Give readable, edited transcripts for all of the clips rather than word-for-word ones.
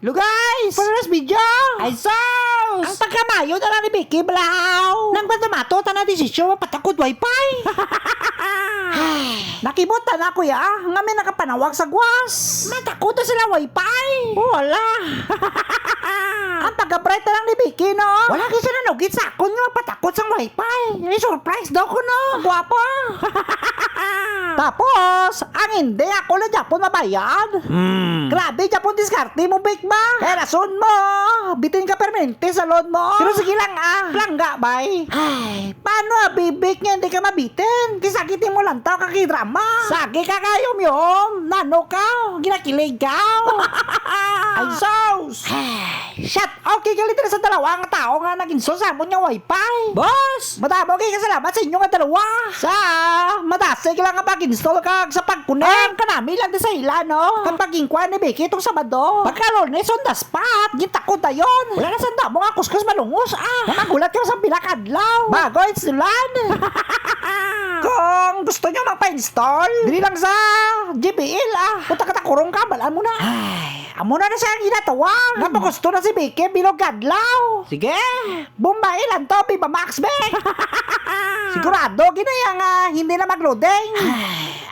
Hello guys! Paras video! Ay sos! Ang pagkamayo na lang ni Vicky Blau! Nang ba tumato ta na desisyon mapatakod wifi? Nakibutan na kuya nga may nakapanawag sa gwas. Matakot na sila wifi! Wala! Ang pagka-bright na lang ni Vicky no? Wala kasi nanugit sa akon nga mapatakot sa wifi. Ay surprise daw ko no! Guwapo! Tapos, ang hindi ako na Japon mabayad. Grabe, Japon diskarte mo, bake ba? Kaya rason mo, bitin ka permanente sa loan mo. Pero sige lang langga, bay. Ay, paano bibig niya hindi ka mabitin? Kisakitin mo lang tao kakidrama. Sagi ka kayom yom, nano ka, ginakilig ka. Ay, sauce. Shut okay galit na sa dalawang tao nga naging sosamon niya wifi. Boss, madamo kayo kasalamat sa inyo nga dalawa. Sa, madasig lang ang pag-install kag sa pag-connect. Kanami lang din sa ila, no? Kapag ingkwa ni Becky itong Sabado. Pagkalunes on the spot, gitakot na yun. Wala na sanda mo nga kuskus malungos, Namagulat ka sa pinakadlaw. Bago instalan. Kung gusto nyo magpa-install, dili lang sa JBL, Punta ka takurong ka, balaan mo na. Ay, amo na siya ang inatawag. Napagusto na si Becky, bilog kadlaw. Sige, Bombay lang to, Viva Max, Beck. Sigurado, ginayang hindi na mag-loading.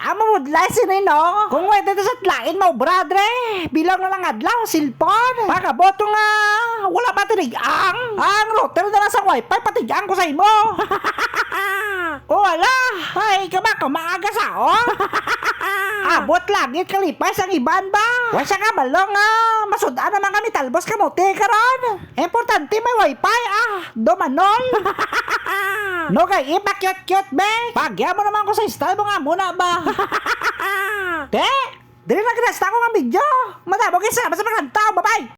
Amo mo license no? Kung wala sa tlain mo, brother, bilang na lang adlaw, silpon. Pagkaboto nga, wala pa tinigang. Ang router na lang sa wifi, patigang ko sa imo. O wala, ay ka ba maaga sa abot langit kalipas ang iban ba? Wala ka balong masudaan naman kami talbos kamote karon. Importante may wifi domanol. No kay ipa cute be. Pagya mo naman ko sa style mo nga muna ba? Te, dili na kinasta ko nga video. Madamo kayo salamat sa pagkantaw. Bye-bye!